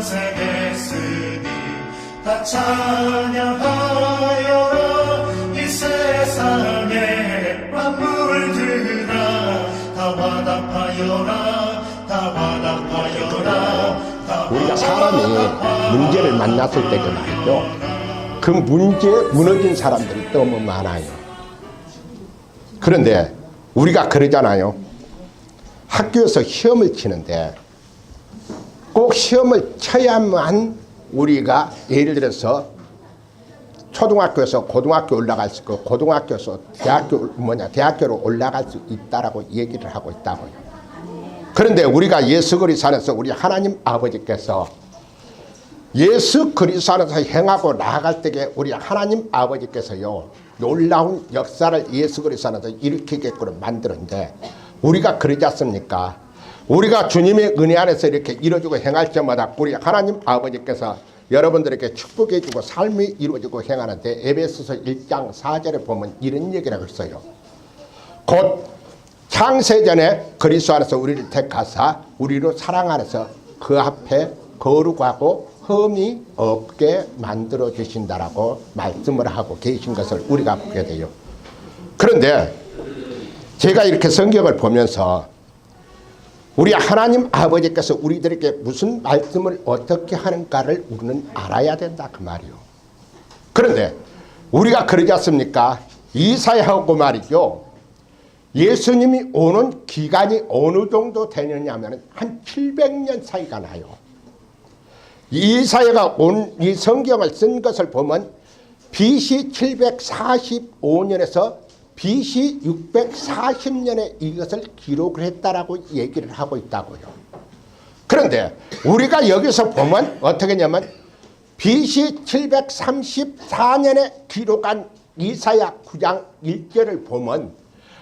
탄생했으니 다 찬양하여라. 이 세상에 만물들아 다 화답하여라. 다 화답하여라. 우리가 사람이 문제를 만났을 때 그 말이죠, 그 문제에 무너진 사람들이 너무 많아요. 그런데 우리가 그러잖아요. 학교에서 시험을 치는데 꼭 시험을 쳐야만 우리가 예를 들어서 초등학교에서 고등학교 올라갈 수 있고 고등학교에서 대학교로 올라갈 수 있다라고 얘기를 하고 있다고요. 그런데 우리가 예수 그리스도 안에서 우리 하나님 아버지께서 예수 그리스도 안에서 행하고 나아갈 때에 우리 하나님 아버지께서요 놀라운 역사를 예수 그리스도 안에서 일으키게끔 만드는데 우리가 그러지 않습니까? 우리가 주님의 은혜 안에서 이렇게 이루어지고 행할 때마다 우리 하나님 아버지께서 여러분들에게 축복해 주고 삶이 이루어지고 행하는데 에베소서 1장 4절에 보면 이런 얘기라고 했어요. 곧 창세전에 그리스도 안에서 우리를 택하사 우리로 사랑 안에서 그 앞에 거룩하고 흠이 없게 만들어 주신다라고 말씀을 하고 계신 것을 우리가 보게 돼요. 그런데 제가 이렇게 성경을 보면서 우리 하나님 아버지께서 우리들에게 무슨 말씀을 어떻게 하는가를 우리는 알아야 된다 그 말이요. 그런데 우리가 그러지 않습니까? 이사야하고 말이죠, 예수님이 오는 기간이 어느 정도 되느냐 하면 한 700년 사이가 나요. 이사야가 이 성경을 쓴 것을 보면 BC 745년에서 BC 640년에 이것을 기록을 했다라고 얘기를 하고 있다고요. 그런데 우리가 여기서 보면 어떻게 하냐면 BC 734년에 기록한 이사야 9장 1절을 보면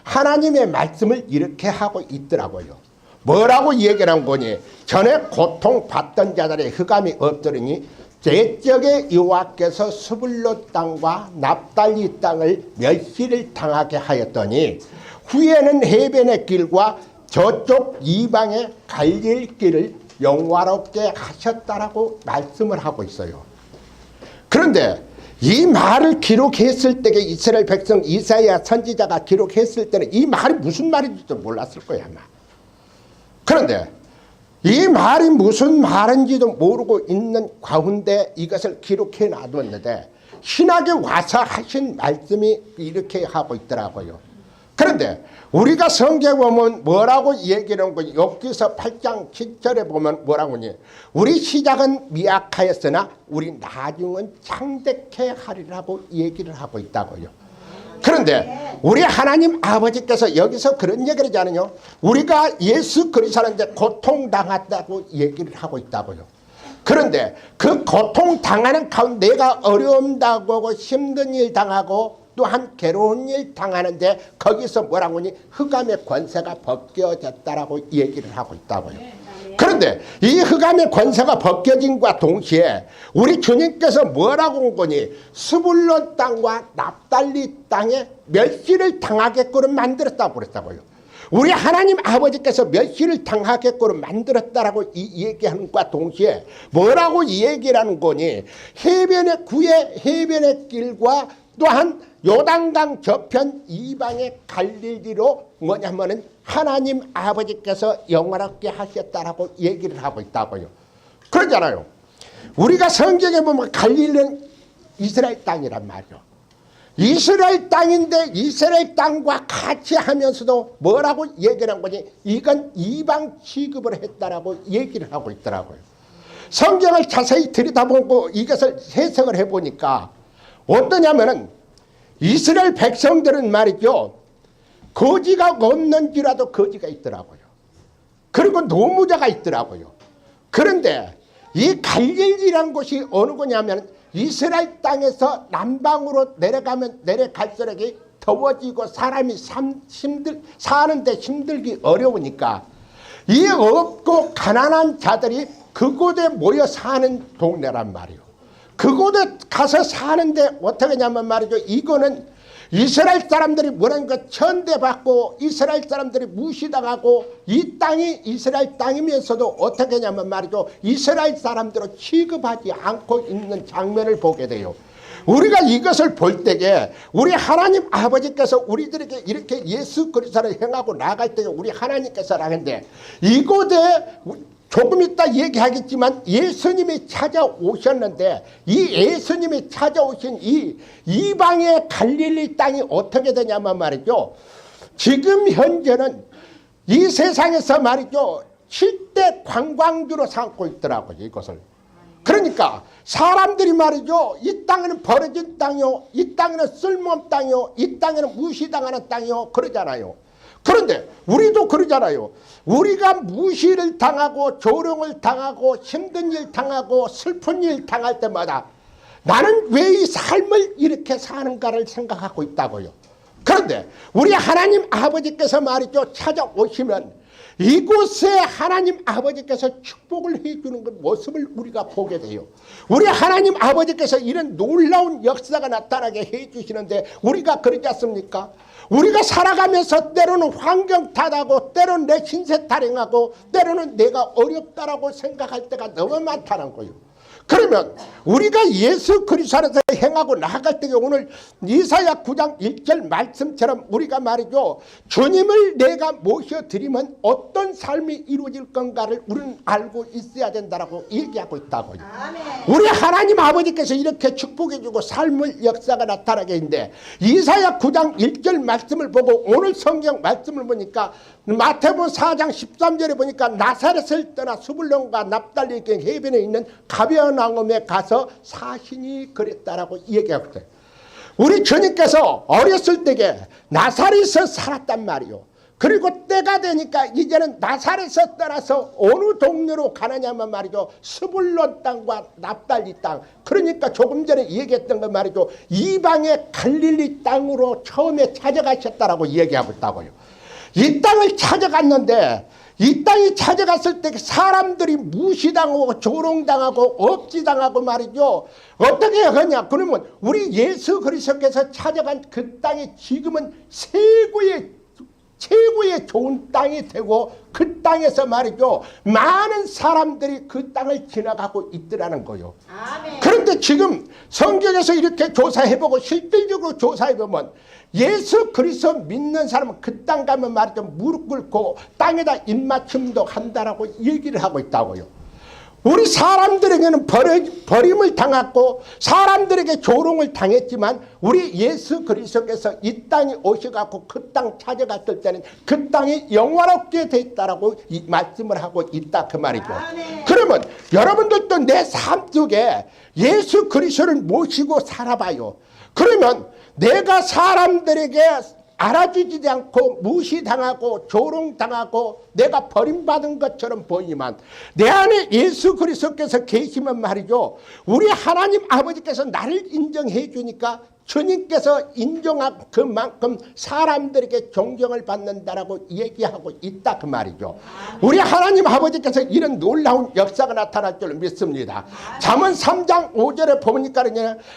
하나님의 말씀을 이렇게 하고 있더라고요. 뭐라고 얘기를 한 거니? 전에 고통받던 자들의 흑암이 없더니 제적의 여호와께서 스불론 땅과 납달리 땅을 멸시를 당하게 하였더니 후에는 해변의 길과 저쪽 이방의 갈릴 길을 영화롭게 하셨다라고 말씀을 하고 있어요. 그런데 이 말을 기록했을 때에 이스라엘 백성 이사야 선지자가 기록했을 때는 이 말이 무슨 말인지도 몰랐을 거야 아마. 그런데 이 말이 무슨 말인지도 모르고 있는 가운데 이것을 기록해 놔뒀는데 신학에 와서 하신 말씀이 이렇게 하고 있더라고요. 그런데 우리가 성경에 보면 뭐라고 얘기하는 거니? 욥기서 8장 7절에 보면 뭐라고 하니? 우리 시작은 미약하였으나 우리 나중은 창대케 하리라고 얘기를 하고 있다고요. 그런데 우리 하나님 아버지께서 여기서 그런 얘기를 하잖아요. 우리가 예수 그리스도한테 고통당했다고 얘기를 하고 있다고요. 그런데 그 고통당하는 가운데 내가 어려움 당하고 힘든 일 당하고 또한 괴로운 일 당하는데 거기서 뭐라고 하니? 흑암의 권세가 벗겨졌다라고 얘기를 하고 있다고요. 그런데 이 흑암의 권세가 벗겨진과 동시에 우리 주님께서 뭐라고 한 거니? 스불론 땅과 납달리 땅에 멸시를 당하게끔 만들었다고 그랬다고요. 우리 하나님 아버지께서 멸시를 당하게끔 만들었다라고 이 얘기하는 것과 동시에 뭐라고 이 얘기를 하는 거니? 해변의 구의 해변의 길과 또한 요단강 저편 이방의 갈릴리로 뭐냐면은 하나님 아버지께서 영원하게 하셨다라고 얘기를 하고 있다고요. 그러잖아요. 우리가 성경에 보면 갈릴리는 이스라엘 땅이란 말이요. 이스라엘 땅인데 이스라엘 땅과 같이 하면서도 뭐라고 얘기를 한 거니? 이건 이방 취급을 했다라고 얘기를 하고 있더라고요. 성경을 자세히 들여다보고 이것을 해석을 해보니까 어떠냐면은 이스라엘 백성들은 말이죠, 거지가 없는지라도 거지가 있더라고요. 그리고 노무자가 있더라고요. 그런데 이 갈릴리라는 곳이 어느 곳이냐면 이스라엘 땅에서 남방으로 내려갈수록 더워지고 사람이 사는데 힘들기 어려우니까 이 없고 가난한 자들이 그곳에 모여 사는 동네란 말이에요. 그곳에 가서 사는데 어떻게 하냐면 말이죠, 이거는 이스라엘 사람들이 뭐라는 것 천대받고 이스라엘 사람들이 무시당하고 이 땅이 이스라엘 땅이면서도 어떻게 하냐면 말이죠. 이스라엘 사람들로 취급하지 않고 있는 장면을 보게 돼요. 우리가 이것을 볼 때에 우리 하나님 아버지께서 우리들에게 이렇게 예수 그리스도를 행하고 나갈 때에 우리 하나님께서 하는데 이곳에 조금 이따 얘기하겠지만 예수님이 찾아오셨는데 이 예수님이 찾아오신 이 이방의 갈릴리 땅이 어떻게 되냐면 말이죠. 지금 현재는 이 세상에서 말이죠. 7대 관광지로 삼고 있더라고요. 이것을. 그러니까 사람들이 말이죠. 이 땅에는 버려진 땅이요. 이 땅에는 쓸모없는 땅이요. 이 땅에는 무시당하는 땅이요. 그러잖아요. 그런데 우리도 그러잖아요. 우리가 무시를 당하고 조롱을 당하고 힘든 일 당하고 슬픈 일 당할 때마다 나는 왜 이 삶을 이렇게 사는가를 생각하고 있다고요. 그런데 우리 하나님 아버지께서 말이죠. 찾아오시면 이곳에 하나님 아버지께서 축복을 해주는 그 모습을 우리가 보게 돼요. 우리 하나님 아버지께서 이런 놀라운 역사가 나타나게 해주시는데 우리가 그러지 않습니까? 우리가 살아가면서 때로는 환경 탓하고 때로는 내 신세 타령하고 때로는 내가 어렵다라고 생각할 때가 너무 많다는 거예요. 그러면 우리가 예수 그리스도 안에서 행하고 나아갈 때에 오늘 이사야 9장 1절 말씀처럼 우리가 말이죠. 주님을 내가 모셔드리면 어떤 삶이 이루어질 건가를 우리는 알고 있어야 된다고 얘기하고 있다고요. 아멘. 우리 하나님 아버지께서 이렇게 축복해주고 삶의 역사가 나타나게 있는데 이사야 9장 1절 말씀을 보고 오늘 성경 말씀을 보니까 마태복음 4장 13절에 보니까 나사렛을 떠나 수불론과 납달리 해변에 있는 가버나움에 가서 사신이 그랬다라고 얘기하고 있어요. 우리 주님께서 어렸을 때에 나사렛에서 살았단 말이요. 그리고 때가 되니까 이제는 나사렛에서 떠나서 어느 동네로 가느냐면 말이죠. 스불론 땅과 납달리 땅. 그러니까 조금 전에 얘기했던 거 말이죠. 이방의 갈릴리 땅으로 처음에 찾아가셨다라고 얘기하고 있다고요. 이 땅을 찾아갔는데 이 땅이 찾아갔을 때 사람들이 무시당하고 조롱당하고 억지당하고 말이죠. 어떻게 하냐? 그러면 우리 예수 그리스도께서 찾아간 그 땅이 지금은 최고의 좋은 땅이 되고 그 땅에서 말이죠. 많은 사람들이 그 땅을 지나가고 있더라는 거예요. 아멘. 그런데 지금 성경에서 이렇게 조사해보고 실질적으로 조사해보면 예수 그리스도 믿는 사람은 그 땅 가면 말이죠. 무릎 꿇고 땅에다 입맞춤도 한다라고 얘기를 하고 있다고요. 우리 사람들에게는 버림을 당했고 사람들에게 조롱을 당했지만 우리 예수 그리스도께서 이 땅에 오셔갖고 그 땅 찾아갔을 때는 그 땅이 영원롭게 됐다라고 이 말씀을 하고 있다 그 말이죠. 그러면 여러분들도 내 삶 속에 예수 그리스도를 모시고 살아봐요. 그러면 내가 사람들에게 알아주지 않고 무시당하고 조롱당하고 내가 버림받은 것처럼 보이지만 내 안에 예수 그리스도께서 계시면 말이죠. 우리 하나님 아버지께서 나를 인정해 주니까 주님께서 인정한 그만큼 사람들에게 존경을 받는다라고 얘기하고 있다 그 말이죠. 우리 하나님 아버지께서 이런 놀라운 역사가 나타날 줄 믿습니다. 잠언 3장 5절에 보니까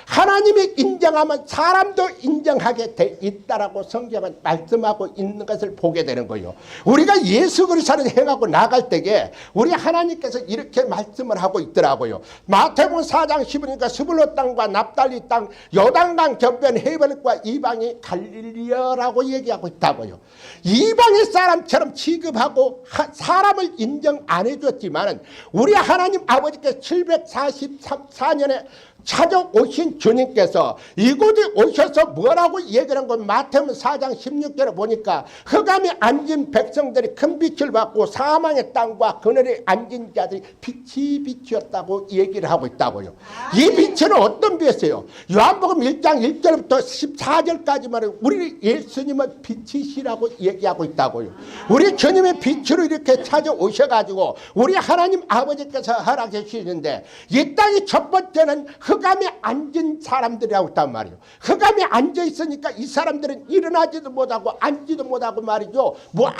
하나님이 인정하면 사람도 인정하게 돼 있다라고 성경은 말씀하고 있는 것을 보게 되는 거예요. 우리가 예수 그리스도를 행하고 나갈 때에 우리 하나님께서 이렇게 말씀을 하고 있더라고요. 마태복음 4장 10이니까 스불론 땅과 납달리 땅 요단강 접변 해변과 이방의 갈릴리라고 얘기하고 있다고요. 이방의 사람처럼 취급하고 사람을 인정 안 해줬지만 우리 하나님 아버지께서 744년에 찾아오신 주님께서 이곳에 오셔서 뭐라고 얘기를 한 건 마태복음 4장 16절에 보니까 흑암에 앉은 백성들이 큰 빛을 받고 사망의 땅과 그늘에 앉은 자들이 빛이 빛이었다고 얘기를 하고 있다고요. 이 빛은 어떤 빛이에요? 요한복음 1장 1절부터 14절까지만 우리 예수님은 빛이시라고 얘기하고 있다고요. 우리 주님의 빛으로 이렇게 찾아오셔가지고 우리 하나님 아버지께서 허락해 주시는데 이 땅이 첫 번째는 흑암에 앉은 사람들이라고 있단 말이에요. 흑암에 앉아 있으니까 이 사람들은 일어나지도 못하고 앉지도 못하고 말이죠. 뭐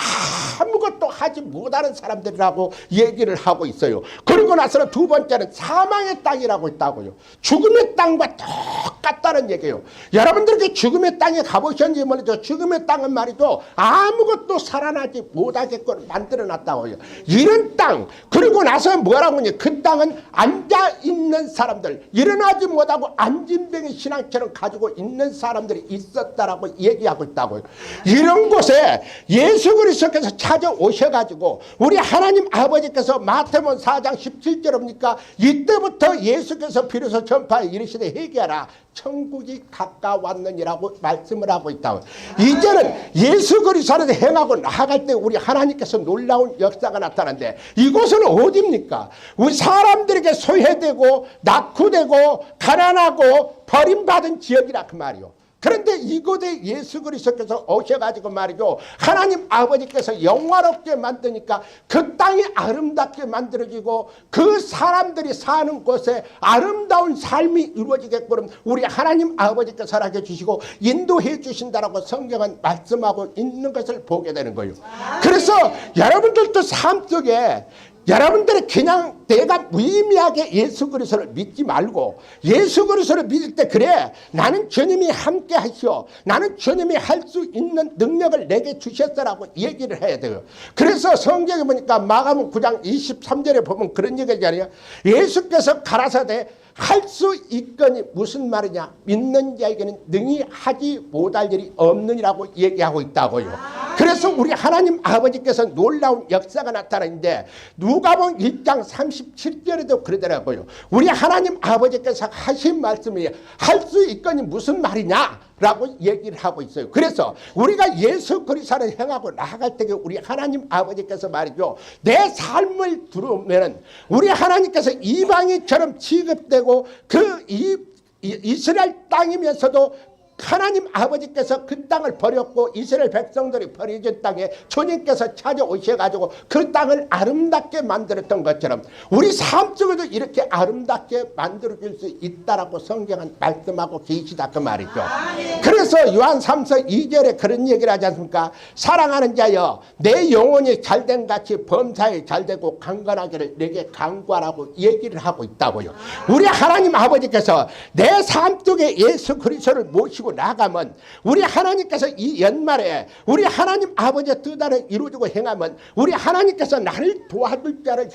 아무것도 하지 못하는 사람들이라고 얘기를 하고 있어요. 그리고 나서는 두 번째는 사망의 땅이라고 있다고요. 죽음의 땅과 똑같다는 얘기예요. 여러분들께 죽음의 땅에 가보셨는지 모르죠. 죽음의 땅은 말이죠. 아무것도 살아나지 못하게끔 만들어놨다고요. 이런 땅, 그리고 나서 뭐라고 하냐. 그 땅은 앉아있는 사람들, 일어나지 못하고 안진병의 신앙처럼 가지고 있는 사람들이 있었다라고 얘기하고 있다고요. 이런 곳에 예수 그리스도께서 찾아오셔가지고 우리 하나님 아버지께서 마태복음 4장 17절 옵니까? 이때부터 예수께서 비로소 전파에 이르시되 회개하라 천국이 가까웠느니라고 말씀을 하고 있다. 이제는 예수 그리스도를 행하고 나아갈 때 우리 하나님께서 놀라운 역사가 나타나는데 이곳은 어디입니까? 우리 사람들에게 소외되고 낙후되고 가난하고 버림받은 지역이라 그 말이요. 그런데 이곳에 예수 그리스도께서 오셔가지고 말이죠. 하나님 아버지께서 영화롭게 만드니까 그 땅이 아름답게 만들어지고 그 사람들이 사는 곳에 아름다운 삶이 이루어지게끔 우리 하나님 아버지께서 살아계 주시고 인도해 주신다라고 성경은 말씀하고 있는 것을 보게 되는 거예요. 그래서 여러분들도 삶 속에 여러분들이 그냥 내가 무의미하게 예수 그리스도를 믿지 말고 예수 그리스도를 믿을 때 그래 나는 주님이 함께 하시오. 나는 주님이 할 수 있는 능력을 내게 주셨다라고 얘기를 해야 돼요. 그래서 성경에 보니까 마가복음 9장 23절에 보면 그런 얘기잖아요. 예수께서 가라사대 할 수 있거니 무슨 말이냐. 믿는 자에게는 능히 하지 못할 일이 없느니라고 얘기하고 있다고요. 그래서 우리 하나님 아버지께서 놀라운 역사가 나타나는데 누가복음 1장 37절에도 그러더라고요. 우리 하나님 아버지께서 하신 말씀이 할 수 있거니 무슨 말이냐 라고 얘기를 하고 있어요. 그래서 우리가 예수 그리스도를 행하고 나아갈 때 우리 하나님 아버지께서 말이죠. 내 삶을 들으면은 우리 하나님께서 이방인처럼 취급되고 그 이스라엘 땅이면서도 하나님 아버지께서 그 땅을 버렸고 이스라엘 백성들이 버려진 땅에 주님께서 찾아오셔가지고 그 땅을 아름답게 만들었던 것처럼 우리 삶 속에도 이렇게 아름답게 만들어줄 수 있다라고 성경은 말씀하고 계시다 그 말이죠. 그래서 요한 3서 2절에 그런 얘기를 하지 않습니까? 사랑하는 자여 내 영혼이 잘된 같이 범사에 잘되고 강건하기를 내게 간구하라고 얘기를 하고 있다고요. 우리 하나님 아버지께서 내 삶 속에 예수 그리스도를 모시고 나가면 우리 하나님께서 이 연말에 우리 하나님 아버지의 뜻 안에 이루어지고 행하면 우리 하나님께서 나를 도와줄 자를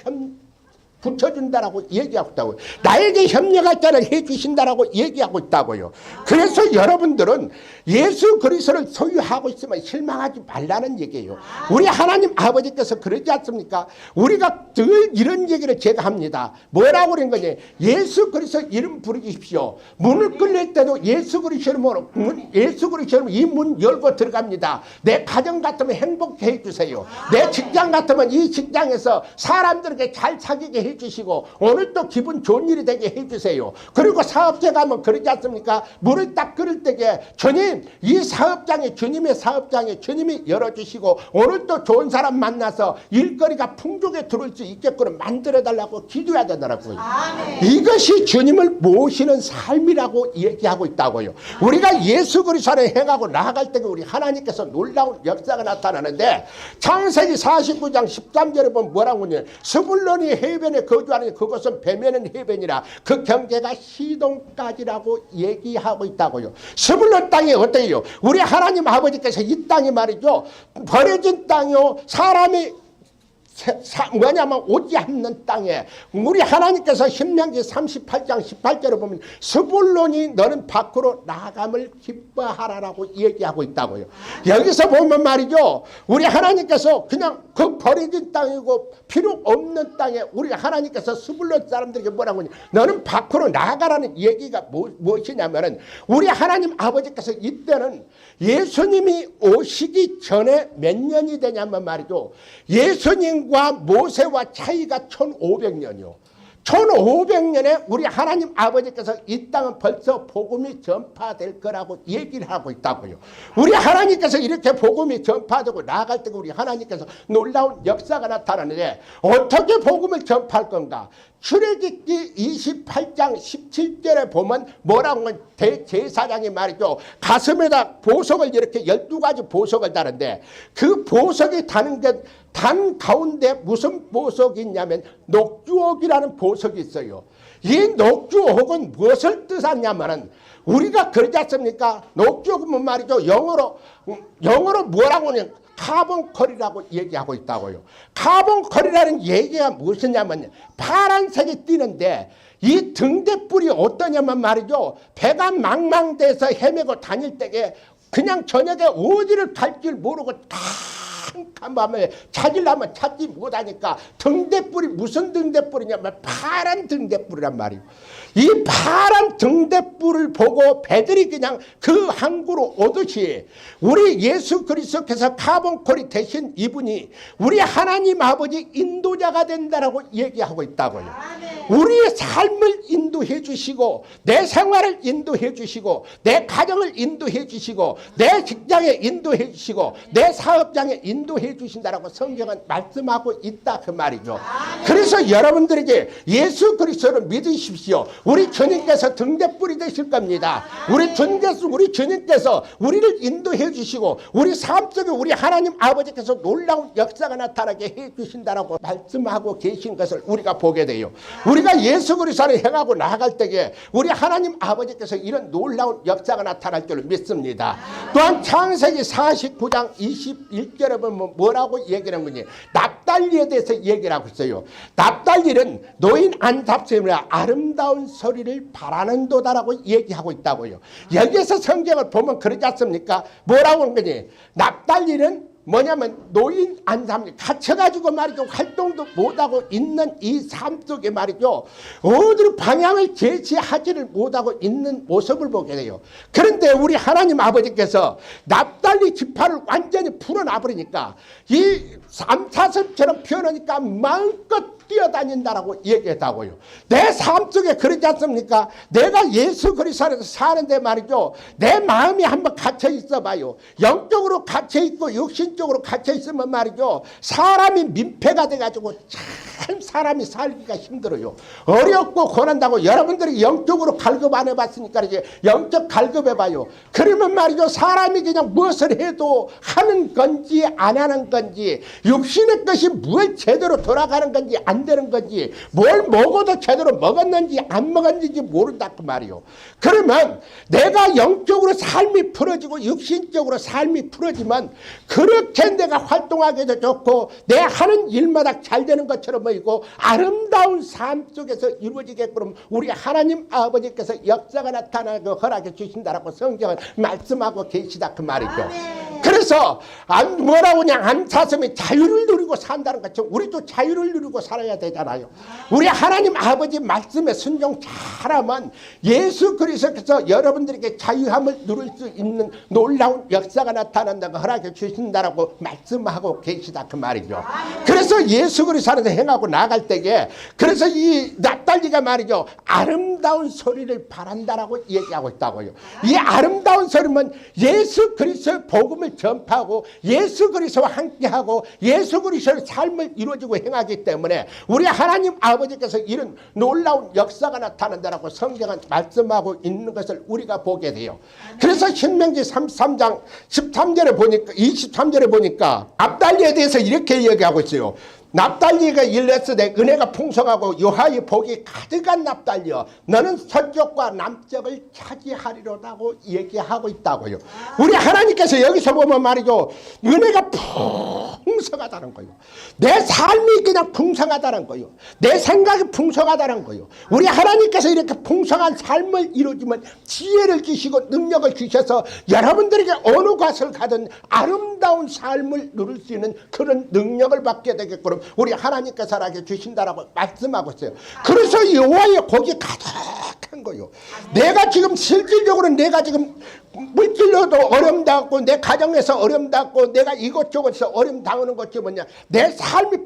붙여준다라고 얘기하고 있다고요. 나에게 협력할 자를 해주신다라고 얘기하고 있다고요. 그래서 여러분들은 예수 그리스도를 소유하고 있으면 실망하지 말라는 얘기예요. 우리 하나님 아버지께서 그러지 않습니까? 우리가 늘 이런 얘기를 제가 합니다. 뭐라고 그런 거냐. 예수 그리스도 이름 부르십시오. 문을 끌릴 때도 예수 그리스도로 이 문 열고 들어갑니다. 내 가정 같으면 행복해 해주세요. 내 직장 같으면 이 직장에서 사람들에게 잘 사귀게 해주시고 오늘 또 기분 좋은 일이 되게 해주세요. 그리고 사업체 가면 그러지 않습니까? 문을 딱 끌을 때에 주님 이 사업장에 주님의 사업장에 주님이 열어주시고 오늘 또 좋은 사람 만나서 일거리가 풍족에 들어올 수 있게끔 만들어달라고 기도해야 되더라고요. 이것이 주님을 모시는 삶이라고 얘기하고 있다고요. 우리가 예수 그리스도를 행하고 나아갈 때 우리 하나님께서 놀라운 역사가 나타나는데 창세기 49장 13절에 보면 뭐라고 하냐. 스불론이 해변에 거주하는 그것은 배면은 해변이라 그 경계가 시돈까지라고 얘기하고 있다고요. 스불론 땅이 어때요? 우리 하나님 아버지께서 이 땅이 말이죠. 버려진 땅이요. 사람이 뭐냐면 오지 않는 땅에 우리 하나님께서 신명기 38장 18절에 보면 스불론이 너는 밖으로 나감을 기뻐하라라고 얘기하고 있다고요. 여기서 보면 말이죠. 우리 하나님께서 그냥 그 버려진 땅이고 필요 없는 땅에 우리 하나님께서 스불론 사람들에게 뭐라고 하냐. 너는 밖으로 나가라는 얘기가 무엇이냐면은 우리 하나님 아버지께서 이때는 예수님이 오시기 전에 몇 년이 되냐면 말이죠. 예수님과 모세와 차이가 1500년이요. 1500년에 우리 하나님 아버지께서 이 땅은 벌써 복음이 전파될 거라고 얘기를 하고 있다고요. 우리 하나님께서 이렇게 복음이 전파되고 나아갈 때 우리 하나님께서 놀라운 역사가 나타나는데 어떻게 복음을 전파할 건가? 출애굽기 28장 17절에 보면 뭐라고 하면 대제사장이 말이죠. 가슴에다 보석을 이렇게 12가지 보석을 다는데 그 보석이 다는 게 단 가운데 무슨 보석이 있냐면 녹주옥이라는 보석이 있어요. 이 녹주옥은 무엇을 뜻하냐면은 우리가 그러지 않습니까? 녹주옥은 말이죠. 영어로 뭐라고 하냐면 카본컬이라고 얘기하고 있다고요. 카본컬이라는 얘기가 무엇이냐면 파란색이 띄는데 이 등대뿔이 어떠냐면 말이죠. 배가 망망대해서 헤매고 다닐 때에 그냥 저녁에 어디를 갈 줄 모르고 캄캄한 밤에 찾으려면 찾지 못하니까 등대뿔이 무슨 등대뿔이냐면 파란 등대뿔이란 말이에요. 이 파란 등대뿔을 보고 배들이 그냥 그 항구로 오듯이 우리 예수 그리스도께서 카본콜이 되신 이분이 우리 하나님 아버지 인도자가 된다라고 얘기하고 있다고요. 우리의 삶을 인도해 주시고 내 생활을 인도해 주시고 내 가정을 인도해 주시고 내 직장에 인도해 주시고 내 사업장에 인도해 주신다라고 성경은 말씀하고 있다 그 말이죠. 그래서 여러분들에게 예수 그리스도를 믿으십시오. 우리 주님께서 등대뿔이 되실 겁니다. 우리 주님께서 우리를 인도해 주시고 우리 삶 속에 우리 하나님 아버지께서 놀라운 역사가 나타나게 해 주신다라고 말씀하고 계신 것을 우리가 보게 돼요. 우리가 예수 그리스도를 행하고 나아갈 때에 우리 하나님 아버지께서 이런 놀라운 역사가 나타날 줄 믿습니다. 또한 창세기 49장 21절에 보면 뭐라고 얘기를 하는지 납달리에 대해서 얘기를 하고 있어요. 납달리는 노인 안탑심이라 아름다운 소리를 바라는도다라고 얘기하고 있다고요. 여기에서 성경을 보면 그러지 않습니까? 뭐라고 하는 거니? 납달리는 뭐냐면 노인 안삼이 갇혀가지고 말이죠. 활동도 못하고 있는 이 삶 속에 말이죠. 어디로 방향을 제시하지를 못하고 있는 모습을 보게 돼요. 그런데 우리 하나님 아버지께서 납달리 지파를 완전히 풀어놔버리니까 이 삼사슴처럼 피어나니까 마음껏 뛰어다닌다라고 얘기했다고요. 내 삶 속에 그러지 않습니까? 내가 예수 그리스도에서 사는데 말이죠. 내 마음이 한번 갇혀 있어 봐요. 영적으로 갇혀 있고 육신적으로 갇혀 있으면 말이죠. 사람이 민폐가 돼가지고 참 사람이 살기가 힘들어요. 어렵고 고난다고 여러분들이 영적으로 갈급 안 해봤으니까 이제 영적 갈급해봐요. 그러면 말이죠. 사람이 그냥 무엇을 해도 하는 건지 안 하는 건지 육신의 것이 뭘 제대로 돌아가는 건지 안 되는 건지 뭘 먹어도 제대로 먹었는지 안 먹었는지 모른다 그 말이요. 그러면 내가 영적으로 삶이 풀어지고 육신적으로 삶이 풀어지면 그렇게 내가 활동하기도 좋고 내 하는 일마다 잘 되는 것처럼 보이고 아름다운 삶 속에서 이루어지게끔 우리 하나님 아버지께서 역사가 나타나고 허락해 주신다라고 성경은 말씀하고 계시다 그 말이죠. 그래서 뭐라고 그냥 안사슴이 자유를 누리고 산다는 것처럼 우리도 자유를 누리고 살아야 되잖아요. 우리 하나님 아버지 말씀에 순종 잘하면 예수 그리스도께서 여러분들에게 자유함을 누릴 수 있는 놀라운 역사가 나타난다고 허락해 주신다라고 말씀하고 계시다 그 말이죠. 그래서 예수 그리스도를 행하고 나갈 때에 그래서 이 납달리가 말이죠. 아름다운 소리를 바란다라고 얘기하고 있다고요. 이 아름다운 소리는 예수 그리스도의 복음을 전파하고 예수 그리스도와 함께하고 예수 그리스도의 삶을 이루어지고 행하기 때문에 우리 하나님 아버지께서 이런 놀라운 역사가 나타난다라고 성경은 말씀하고 있는 것을 우리가 보게 돼요. 그래서 신명기 33장 13절에 보니까 23절에 보니까 납달리에 대해서 이렇게 얘기하고 있어요. 납달리가 일렀으되 은혜가 풍성하고 여호와의 복이 가득한 납달리여 너는 서쪽과 남쪽을 차지하리로다고 얘기하고 있다고요. 우리 하나님께서 여기서 보면 말이죠. 은혜가 풍성하다는 거예요. 내 삶이 그냥 풍성하다는 거예요. 내 생각이 풍성하다는 거예요. 우리 하나님께서 이렇게 풍성한 삶을 이루어지면 지혜를 주시고 능력을 주셔서 여러분들에게 어느 곳을 가든 아름다운 삶을 누릴 수 있는 그런 능력을 받게 되겠고 우리 하나님께서 하게 주신다라고 말씀하고 있어요. 그래서 여호와의 복이 가득 한 거요. 내가 지금 실질적으로 내가 지금 물질로도 어려움 당하고 내 가정에서 어려움 당하고 내가 이것저것에서 어려움 당하는 것이 뭐냐, 내 삶이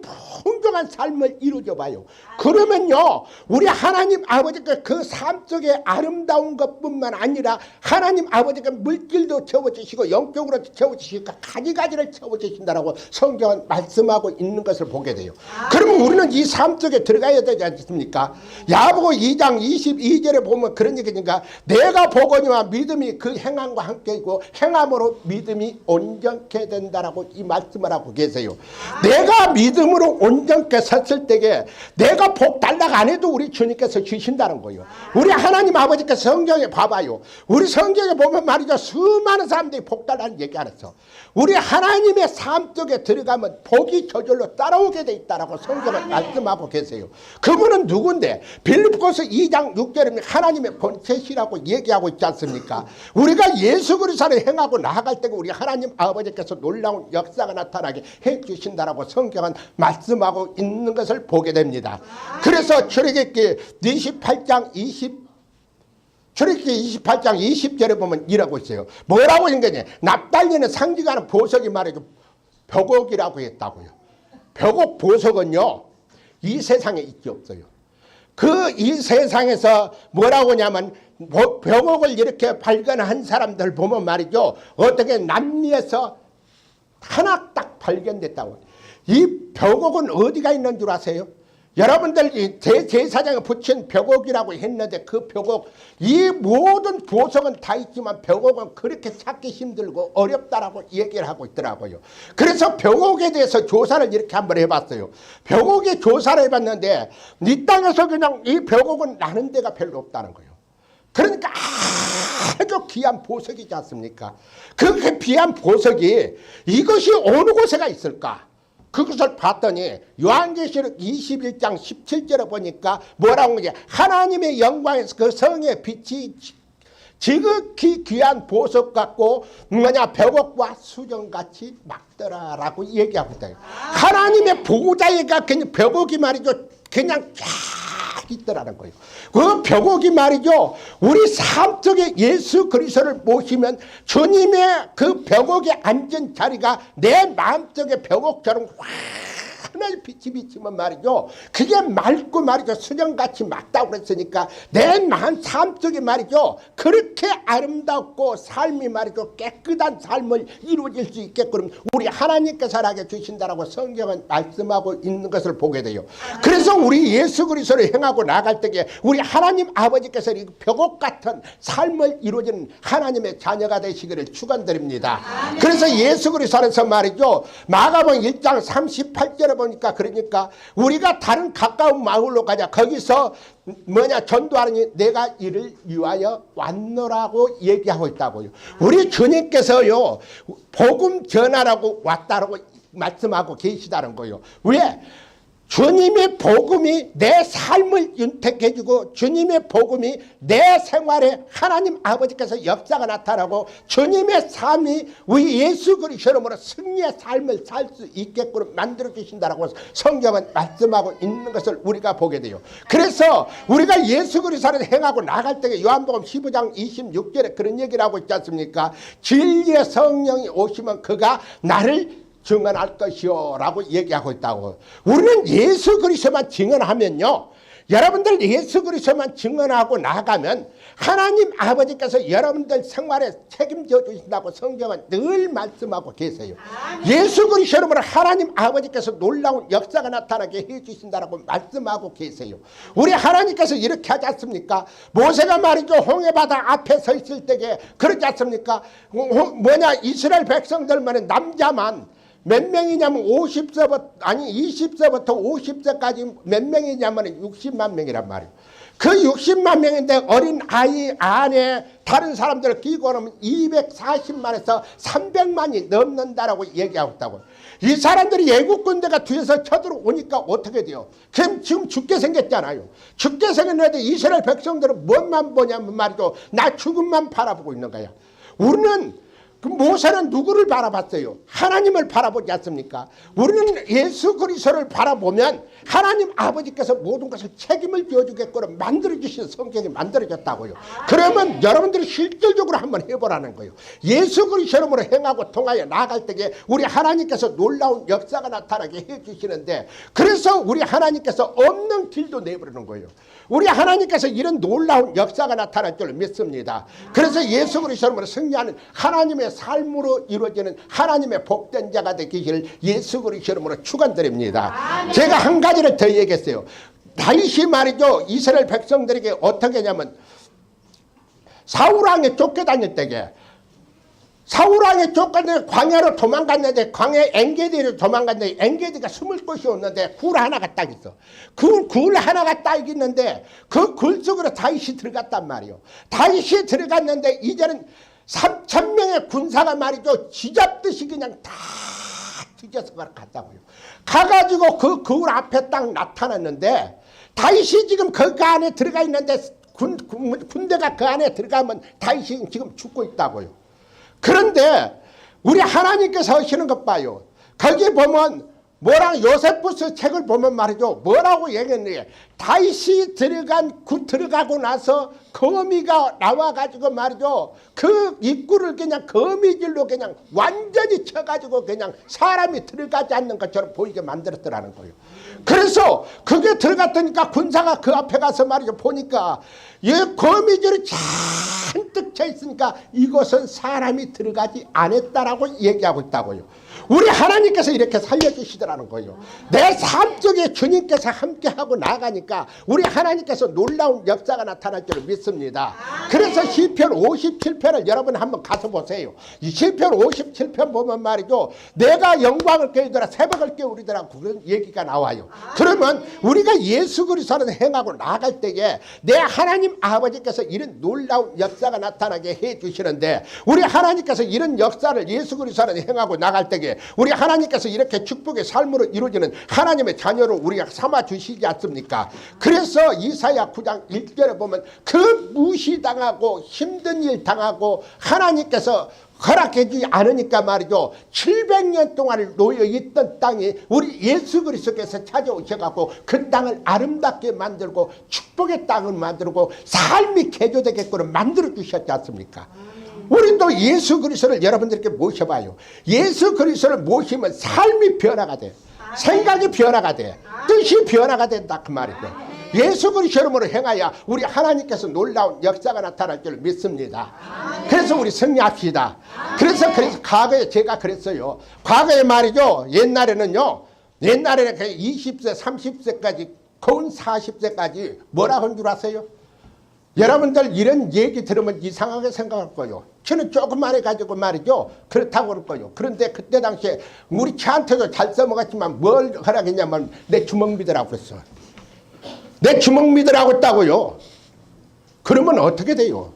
풍성한 삶을 이루어져 봐요. 그러면요 우리 하나님 아버지가 그 삶 속에 아름다운 것뿐만 아니라 하나님 아버지가 물질도 채워주시고 영적으로 채워주시고 가지가지를 채워주신다라고 성경은 말씀하고 있는 것을 보게 돼요. 그러면 우리는 이 삶 속에 들어가야 되지 않습니까? 야고보 2장 22절에 보면 그런 얘기니까 내가 보거니와 믿음이 그 행함과 함께이고 행함으로 믿음이 온전케 된다라고 이 말씀을 하고 계세요. 내가 믿음으로 온전케 섰을 때에 내가 복 달라고 안 해도 우리 주님께서 주신다는 거예요. 우리 하나님 아버지께서 성경에 봐봐요. 우리 성경에 보면 말이죠, 수많은 사람들이 복 달라는 얘기 안 했어. 우리 하나님의 삶 속에 들어가면 복이 저절로 따라오게 돼 있다라고 성경을 말씀하고 계세요. 그분은 누군데? 빌립보서 2장 6절에 하나님의 본체시라고 얘기하고 있지 않습니까? 우리가 예수 그리스도를 행하고 나아갈 때 우리 하나님 아버지께서 놀라운 역사가 나타나게 해주신다라고 성경은 말씀하고 있는 것을 보게 됩니다. 그래서 출애굽기 28장 20절에 보면 이라고 있어요. 뭐라고 있는 거냐? 납달리는 상징하는 보석이 말이죠, 벽옥이라고 했다고요. 벽옥 보석은요 이 세상에 있지 없어요. 그 이 세상에서 뭐라고 하냐면 벽옥을 이렇게 발견한 사람들 보면 말이죠, 어떻게 남미에서 하나 딱 발견됐다고. 이 벽옥은 어디가 있는 줄 아세요? 여러분들 제사장에 붙인 벽옥이라고 했는데 그 벽옥, 이 모든 보석은 다 있지만 벽옥은 그렇게 찾기 힘들고 어렵다라고 얘기를 하고 있더라고요. 그래서 벽옥에 대해서 조사를 이렇게 한번 해봤어요. 벽옥에 조사를 해봤는데 이 땅에서 그냥 이 벽옥은 나는 데가 별로 없다는 거예요. 그러니까 아주 귀한 보석이지 않습니까? 그 귀한 보석이 이것이 어느 곳에가 있을까? 그것을 봤더니 요한계시록 21장 17절에 보니까 뭐라고 하냐, 하나님의 영광에서 그 성의 빛이 지극히 귀한 보석 같고 뭐냐 벽옥과 수정같이 막더라라고 얘기하고 있다. 하나님의 보호자가 그냥 벽옥이 말이죠 그냥 쫙 있더라는 거예요. 그 벽옥이 말이죠 우리 삶 속에 예수 그리스도를 모시면 주님의 그 벽옥에 앉은 자리가 내 마음속에 벽옥처럼 하늘 빛이 비치면 말이죠 그게 맑고 말이죠 수정같이 맑다고 그랬으니까 내 마음 삶 속에 말이죠 그렇게 아름답고 삶이 말이죠 깨끗한 삶을 이루어질 수 있게끔 우리 하나님께서 하게 주신다라고 성경은 말씀하고 있는 것을 보게 돼요. 그래서 우리 예수 그리스도를 행하고 나갈 때에 우리 하나님 아버지께서 이 벽옥 같은 삶을 이루어지는 하나님의 자녀가 되시기를 축원드립니다. 그래서 예수 그리스도에서 말이죠 마가복음 1장 38절에 보니까 그러니까 우리가 다른 가까운 마을로 가자. 거기서 뭐냐 전도하니 내가 이를 위하여 왔노라고 얘기하고 있다고요. 우리 주님께서요 복음 전하라고 왔다라고 말씀하고 계시다는 거예요. 왜? 주님의 복음이 내 삶을 윤택해주고 주님의 복음이 내 생활에 하나님 아버지께서 역사가 나타나고 주님의 삶이 우리 예수 그리스도로 승리의 삶을 살 수 있게끔 만들어 주신다라고 성경은 말씀하고 있는 것을 우리가 보게 돼요. 그래서 우리가 예수 그리스도를 행하고 나갈 때 요한복음 15장 26절에 그런 얘기를 하고 있지 않습니까? 진리의 성령이 오시면 그가 나를 증언할 것이요 라고 얘기하고 있다고. 우리는 예수 그리스도만 증언하면요 여러분들 예수 그리스도만 증언하고 나가면 하나님 아버지께서 여러분들 생활에 책임져 주신다고 성경은 늘 말씀하고 계세요. 예수 그리스도로 하나님 아버지께서 놀라운 역사가 나타나게 해주신다고 말씀하고 계세요. 우리 하나님께서 이렇게 하지 않습니까? 모세가 말이죠 홍해바다 앞에 서 있을 때에 그렇지 않습니까? 뭐냐 이스라엘 백성들만 남자만 몇 명이냐면 20세부터 50세까지 몇 명이냐면 60만 명이란 말이에요. 그 60만 명인데 어린 아이 안에 다른 사람들을 끼고 오면 240만에서 300만이 넘는다라고 얘기하고 있다고. 이 사람들이 애국 군대가 뒤에서 쳐들어오니까 어떻게 돼요? 지금 죽게 생겼잖아요. 죽게 생겼는데 이스라엘 백성들은 뭔만 보냐면 말이죠 나 죽음만 바라보고 있는 거야. 우리는 그 모세는 누구를 바라봤어요? 하나님을 바라보지 않습니까? 우리는 예수 그리스도를 바라보면 하나님 아버지께서 모든 것을 책임을 지어주겠거든 만들어주신 성경이 만들어졌다고요. 그러면 여러분들이 실질적으로 한번 해보라는 거예요. 예수 그리스도로 행하고 통하여 나아갈 때에 우리 하나님께서 놀라운 역사가 나타나게 해주시는데, 그래서 우리 하나님께서 없는 길도 내버리는 거예요. 우리 하나님께서 이런 놀라운 역사가 나타날 줄 믿습니다. 그래서 예수 그리스도로 승리하는 하나님의 삶으로 이루어지는 하나님의 복된 자가 되기를 예수 그리스도로 축원드립니다. 제가 한 가지를 더 얘기했어요. 다윗이 말이죠, 이스라엘 백성들에게 어떻게 하냐면 사울왕에 쫓겨다닐 때에, 사울왕에 쫓겨다니는 광야로 도망갔는데, 광야 엔게디로 도망갔는데 엔게디가 숨을 곳이 없는데 굴 하나가 딱 있어. 그 굴 하나가 딱 있는데 그 굴 속으로 다윗이 들어갔단 말이에요. 다윗이 들어갔는데 이제는 3,000명의 군사가 말이죠, 쥐잡듯이 그냥 다 뒤져서 갔다고요. 가가지고 그 굴 앞에 딱 나타났는데, 다윗이 지금 그 안에 들어가 있는데 군대가 그 안에 들어가면 다윗이 지금 죽고 있다고요. 그런데 우리 하나님께서 하시는 것 봐요. 거기 보면 뭐랑 요세푸스 책을 보면 말이죠, 뭐라고 얘기했는데, 다윗이 들어가고 나서 거미가 나와가지고 말이죠, 그 입구를 그냥 거미줄로 그냥 완전히 쳐가지고 그냥 사람이 들어가지 않는 것처럼 보이게 만들었더라는 거예요. 그래서 그게 들어갔더니까 군사가 그 앞에 가서 말이죠, 보니까 이 거미줄이 잔뜩 쳐 있으니까 이곳은 사람이 들어가지 않았다라고 얘기하고 있다고요. 우리 하나님께서 이렇게 살려주시더라는 거예요. 내 삶 속에 주님께서 함께하고 나가니까 우리 하나님께서 놀라운 역사가 나타날 줄 믿습니다. 그래서 시편 57편을 여러분 한번 가서 보세요. 이 시편 57편 보면 말이죠, 내가 영광을 깨우더라 새벽을 깨우리더라 그런 얘기가 나와요. 그러면 우리가 예수 그리스도를 행하고 나갈 때에 내 하나님 아버지께서 이런 놀라운 역사가 나타나게 해주시는데, 우리 하나님께서 이런 역사를 예수 그리스도를 행하고 나갈 때에 우리 하나님께서 이렇게 축복의 삶으로 이루어지는 하나님의 자녀로 우리가 삼아 주시지 않습니까? 그래서 이사야 9장 1절에 보면 그 무시당하고 힘든 일 당하고 하나님께서 허락해 주지 않으니까 말이죠, 700년 동안 놓여있던 땅이 우리 예수 그리스도께서 찾아오셔갖고 그 땅을 아름답게 만들고 축복의 땅을 만들고 삶이 개조되게끔 만들어 주셨지 않습니까? 우리도 예수 그리스도를 여러분들께 모셔봐요. 예수 그리스도를 모시면 삶이 변화가 돼. 생각이 변화가 돼. 뜻이 변화가 된다 그 말이죠. 예수 그리스도로 행하여 우리 하나님께서 놀라운 역사가 나타날 줄 믿습니다. 그래서 우리 승리합시다. 그래서 과거에 제가 그랬어요. 과거에 말이죠, 옛날에는요, 옛날에는 20세 30세까지 거운 40세까지 뭐라 한 줄 아세요? 여러분들 이런 얘기 들으면 이상하게 생각할 거예요. 저는 조금만 해가지고 말이죠, 그렇다고 그럴 거예요. 그런데 그때 당시에 우리 차한테도 잘 써먹었지만 뭘 하라겠냐면 내 주먹 믿으라고 그랬어. 내 주먹 믿으라고 했다고요. 그러면 어떻게 돼요?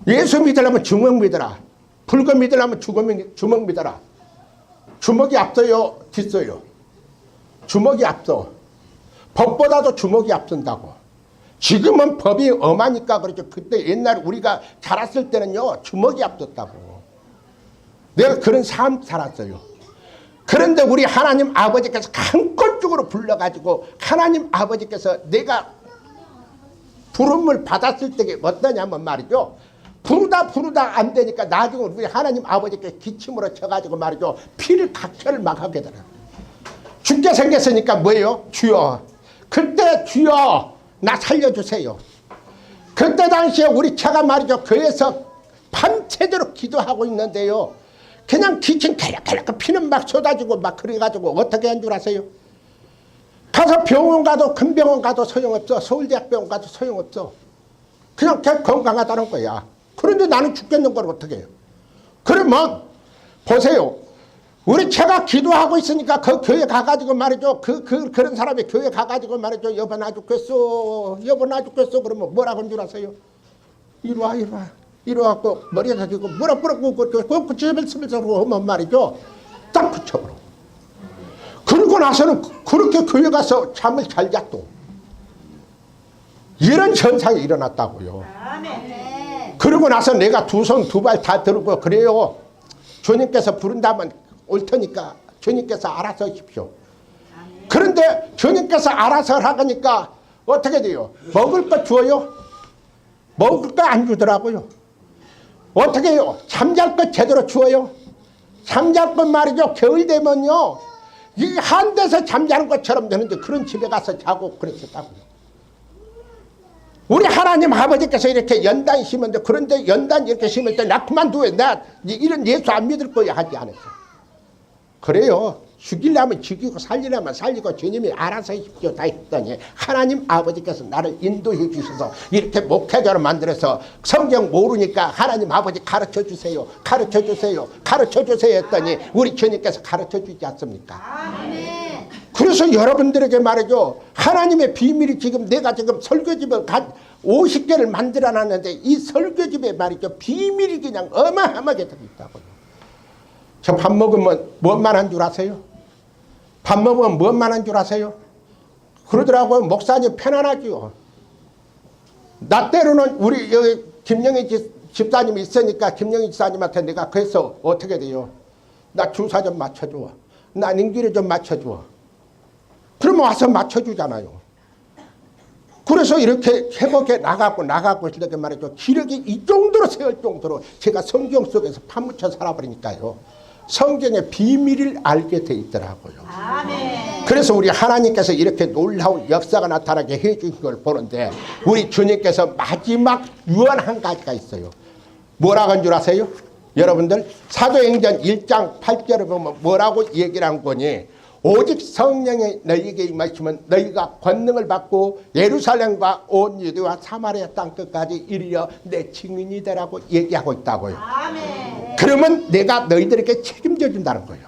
예수 믿으려면 주먹 믿어라. 불거 믿으려면 주먹 믿어라. 주먹이 앞서요, 뒤서요? 주먹이 앞서. 법보다도 주먹이 앞선다고. 지금은 법이 엄하니까 그렇죠. 그때 옛날에 우리가 자랐을 때는요, 주먹이 앞섰다고. 내가 그런 삶 살았어요. 그런데 우리 하나님 아버지께서 강권적으로 불러가지고 하나님 아버지께서 내가 부름을 받았을 때 어떠냐면 말이죠, 부르다 안 되니까 나중에 우리 하나님 아버지께 기침으로 쳐가지고 말이죠, 피를 각혈을 막 하게 되라. 죽게 생겼으니까 뭐예요? 주여. 그때 주여 나 살려주세요. 그때 당시에 우리 차가 말이죠, 교회에서 밤새도록 기도하고 있는데요, 그냥 기침 캘락캘락 피는 막 쏟아지고 막 그래가지고 어떻게 한 줄 아세요? 가서 병원 가도, 큰 병원 가도 소용없어. 서울대학병원 가도 소용없어. 그냥 건강하다는 거야. 그런데 나는 죽겠는 걸 어떻게 해요? 그러면 보세요, 우리 차가 기도하고 있으니까 그 교회 가가지고 말이죠, 그런 사람이 교회 가가지고 말이죠, 여보 나 죽겠어, 여보 나 죽겠어. 그러면 뭐라고 한 줄 아세요? 이리와 이리와갖고 머리에다 대고 뭐라 그 집을 쓰면서 하면 말이죠, 딱 붙여버려. 그러고 나서는 그렇게 교회 가서 잠을 잘 잤도. 이런 현상이 일어났다고요. 그러고 나서 내가 두 손 두 발 다 들고 그래요. 주님께서 부른다면 올 테니까 주님께서 알아서 하십시오. 그런데 주님께서 알아서 하니까 어떻게 돼요? 먹을 거 주어요? 먹을 거 안 주더라고요. 어떻게 해요? 잠잘 거 제대로 주어요? 잠잘 건 말이죠. 겨울 되면요. 이게 한 데서 잠자는 것처럼 되는데 그런 집에 가서 자고 그랬었다고요. 우리 하나님 아버지께서 이렇게 연단 심었는데 그런데 연단 이렇게 심을 때 나 그만두어. 나 이런 예수 안 믿을 거야 하지 않았어. 그래요. 죽이려면 죽이고 살리려면 살리고 주님이 알아서 하십시오 다 했더니 하나님 아버지께서 나를 인도해 주셔서 이렇게 목회자로 만들어서 성경 모르니까 하나님 아버지 가르쳐 주세요. 가르쳐 주세요. 가르쳐 주세요 했더니 우리 주님께서 가르쳐 주지 않습니까? 아멘. 그래서 여러분들에게 말이죠. 하나님의 비밀이 지금 내가 지금 설교집을 50개를 만들어 놨는데 이 설교집에 말이죠. 비밀이 그냥 어마어마하게 들어있다고요. 저 밥 먹으면 뭔만 한 줄 아세요? 밥 먹으면 뭔만 한 줄 아세요? 그러더라고요. 목사님 편안하지요. 나 때로는 우리 여기 김영희 집사님이 있으니까 김영희 집사님한테 내가 그래서 어떻게 돼요? 나 주사 좀 맞춰줘. 나 인기를 좀 맞춰줘. 그러면 와서 맞춰주잖아요. 그래서 이렇게 회복해 나가고 이렇게 말이죠. 기력이 이 정도로 세울 정도로 제가 성경 속에서 파묻혀 살아버리니까요. 성경의 비밀을 알게 돼 있더라고요. 아멘. 그래서 우리 하나님께서 이렇게 놀라운 역사가 나타나게 해주신 걸 보는데 우리 주님께서 마지막 유언 한 가지가 있어요. 뭐라고 한 줄 아세요? 여러분들 사도행전 1장 8절을 보면 뭐라고 얘기를 한 거니? 오직 성령이 너희에게 임하시면 너희가 권능을 받고 예루살렘과 온 유대와 사마리아 땅 끝까지 이르러 내 증인이 되라고 얘기하고 있다고요. 아멘. 그러면 내가 너희들에게 책임져 준다는 거예요.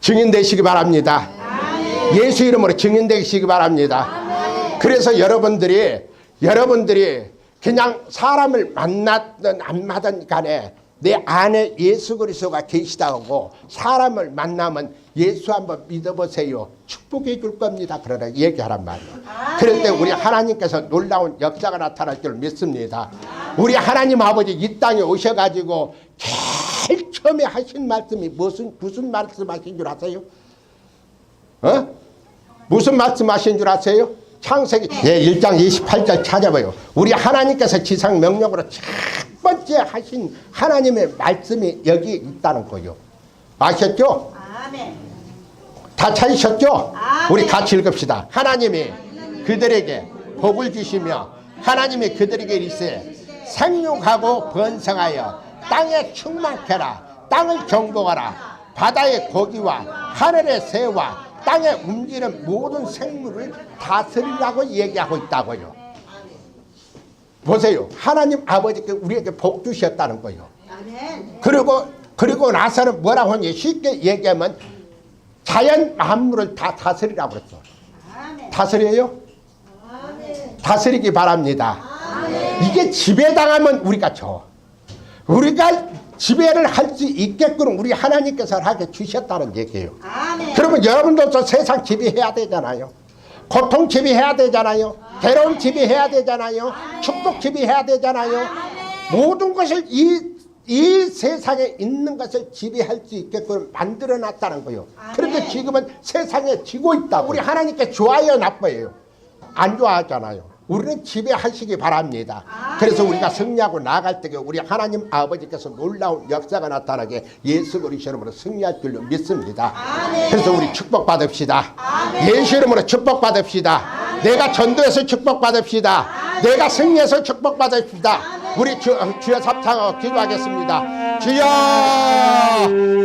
증인 되시기 바랍니다. 아멘. 예수 이름으로 증인 되시기 바랍니다. 아멘. 그래서 여러분들이 그냥 사람을 만났든 안 만나든 간에 내 안에 예수 그리스도가 계시다고 사람을 만나면 예수 한번 믿어보세요. 축복해 줄 겁니다. 그러나 얘기하란 말이에요. 그런데 우리 하나님께서 놀라운 역사가 나타날 줄 믿습니다. 우리 하나님 아버지 이 땅에 오셔가지고 제일 처음에 하신 말씀이 무슨 말씀하신 줄 아세요? 무슨 말씀하신 줄 아세요? 창세기 1장 28절 찾아봐요. 우리 하나님께서 지상 명령으로 첫 번째 하신 하나님의 말씀이 여기 있다는 거예요. 아셨죠? 아멘. 다 찾으셨죠? 아멘. 우리 같이 읽읍시다. 하나님이 그들에게 복을 주시며 하나님이 그들에게 이르시되 생육하고 번성하여 땅에 충만케라. 땅을 정복하라. 바다의 고기와 하늘의 새와 땅에 움직이는 모든 생물을 다스리라고 얘기하고 있다고요. 보세요. 하나님 아버지께 우리에게 복 주셨다는 거예요. 그리고 나서는 뭐라고 하니? 쉽게 얘기하면 자연 만물을 다 다스리라고 그랬어. 다스려요? 다스리기 바랍니다. 이게 지배당하면 우리가 져. 우리가 지배를 할 수 있게끔 우리 하나님께서 하게 주셨다는 얘기예요. 그러면 여러분들도 세상 지배해야 되잖아요. 고통 지배해야 되잖아요. 괴로움 지배해야 되잖아요. 축복 지배해야 되잖아요. 모든 것을 이 세상에 있는 것을 지배할 수 있게끔 만들어 놨다는 거예요. 그런데 지금은 세상에 지고 있다고. 우리 하나님께 좋아요 나빠요? 안 좋아하잖아요. 우리는 지배하시기 바랍니다. 그래서 우리가 승리하고 나아갈 때 우리 하나님 아버지께서 놀라운 역사가 나타나게 예수 그리스도 이름으로 승리할 줄로 믿습니다. 그래서 우리 축복받읍시다. 예수 이름으로 축복받읍시다. 내가 전도해서 축복받읍시다. 내가 승리해서 축복받읍시다. 우리 주여 삼창하고 기도하겠습니다. 주여